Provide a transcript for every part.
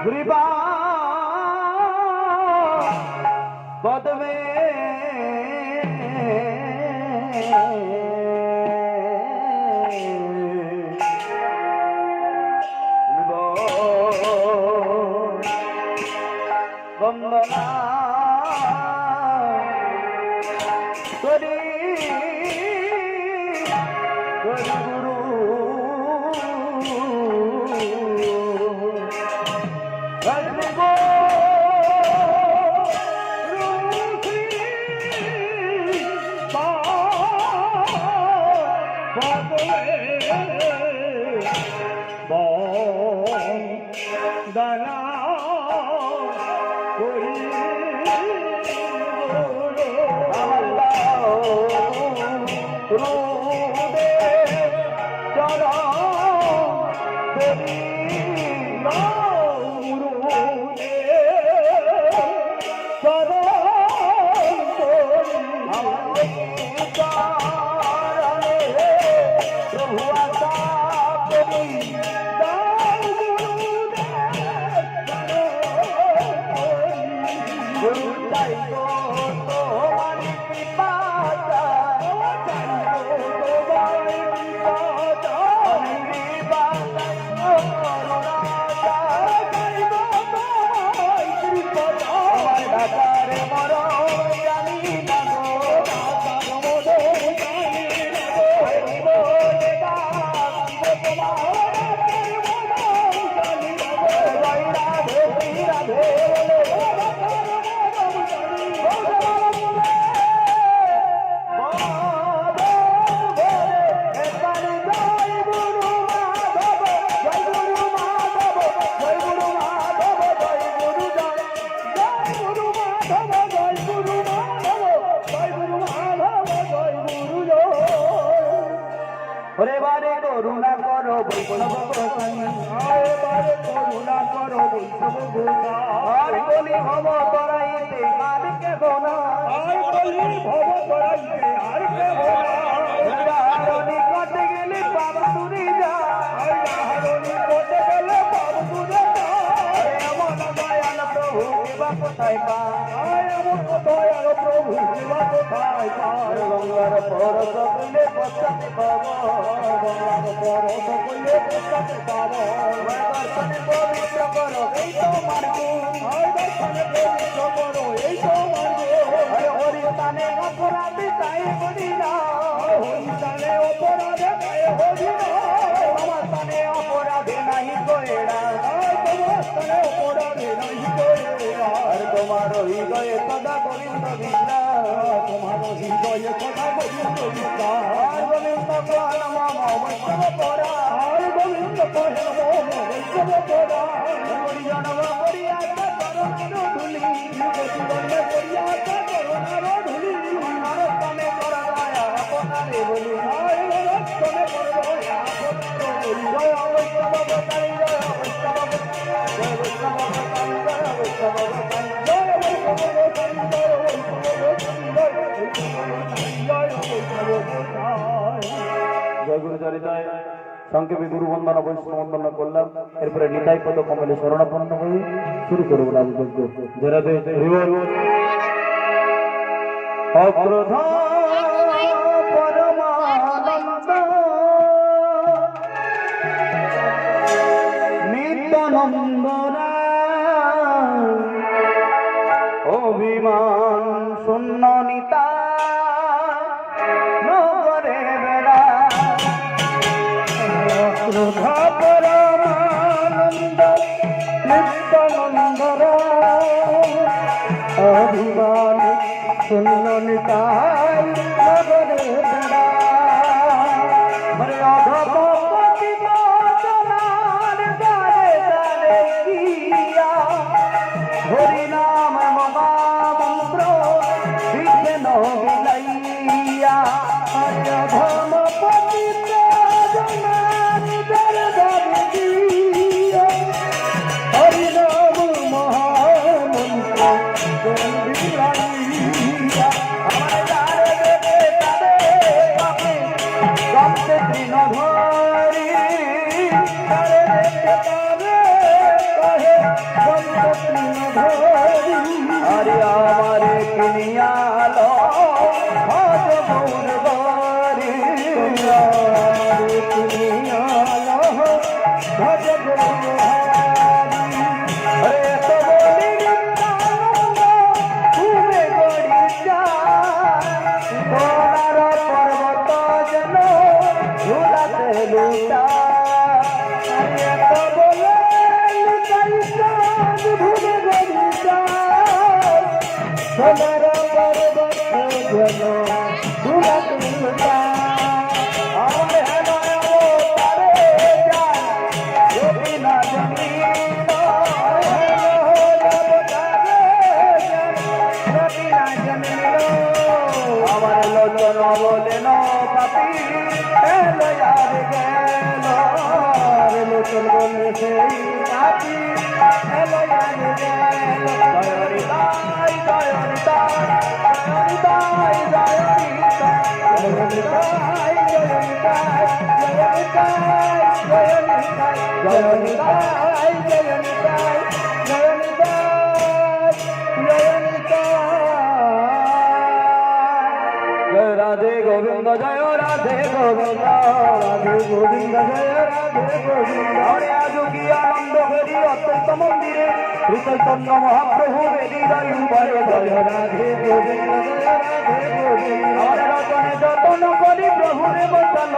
कृपा बदवे वंदना करी गुरु करुणा करो वैष्णव करुणा करो वैष्णव और बोली भव तराइते आर के गोना बोली भव तराइते आर के गोना हारनी कट गेले बाबा तुरी जा हारनी कट गेले बाबा तुरी जा एमन दयाल प्रभु केबा कोथाय पा एमन दयाल प्रभु केबा कोथाय पा गंगार परस कइले पछाते पाबो गंगार परस कइले पछाते पाबो दर्शन पवित्र करो এই তো মার্গ দর্শন পবিত্র করো এই তো মার্গ হরি তানে অপরাধী তাই করি না হরি তানে অপরাধী তাই করি না তোমার তানে অপরাধী নাই কইরা তোমার তানে অপরাধী নাই কইরা আর তোমার হৃদয়ে সদা গোবিন্দ বিনা তোমার হৃদয়ে সদা গোবিন্দ বিনা আর গোবিন্দ কয় নমঃ বৈষ্ণব পরা আর গোবিন্দ কয় নমঃ বৈষ্ণব পরা হরি জনম করিয়া করুণার ধুলি জীবনে করিয়া করুণার ধুলি নরতমে কর দয়া আপনারে বলি আয় নরতমে কর দয়া আপনারে বলি জয় বৈষ্ণব গোসাই জয় বৈষ্ণব গোসাই জয় বৈষ্ণব গোসাই জয় বৈষ্ণব গোসাই জয় বৈষ্ণব গোসাই জয় বৈষ্ণব গোসাই জয় গুরু চরিতায় সংক্ষেপে গুরু বন্দনা বৈষ্ণব বন্দনা করলাম এরপরে নিতাই পদ কমলে শরণাপন্ন হয়ে শুরু করব রাজযজ্ঞ জেরাতে হরিবল অক্রোধ পরমানন্দ নিত্যানন্দরা অভিমান শূন্য নিতা নগরে বেড়া পরমানন্দ নিত্যানন্দর অভিমান শূন্য নিতাই নগরে বেড়া হরে অধপতি বচনার দ্বারে দ্বারে ভজে গুণহারি হরে তো বলি নিত্যানন্দ ঘুমে গড়ি যায় সোনার পর্বত যেন ঝুলাতে লুটা হরে তো বলে লুটাই চাঁদ ঘুমে গড়ি যায় সোনার পর্বত যেন ঝুলাতে লুটা আমার হেন অবতারে যায় যদি না জমিল আমার লোচন বলেন পাপি এলো আর গেল লোচন বলে সেই পাপি এলো আর গেল জয়নিতাই জয়নিতাই জয়নিতাই জয়নিতাই জয়নিতাই জয়নিতাই জয়নিতাই জয়নিতাই জয় রাধে গোবিন্দ জয় রাধে গোবিন্দ রাধে গোবিন্দ জয় রাধে গোবিন্দ হরে আজকি আনন্দ হরি অত্যন্ত মন্দিরে শ্রী চৈতন্য মহাপ্রভু বেদিদায়ু বলে জয় রাধে গোবিন্দ জয় রাধে গোবিন্দ হরে রতনে যতন করি প্রভুরে বচন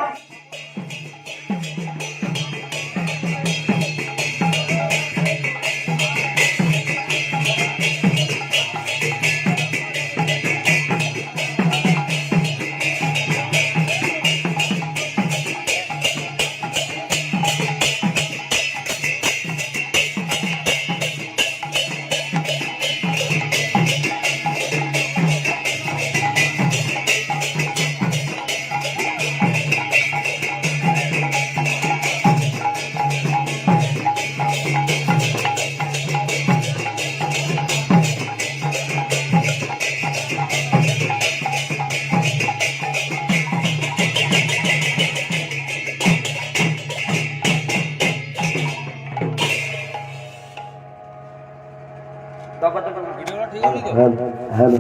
ভিডিওটা ঠিক হলো তো? হ্যালো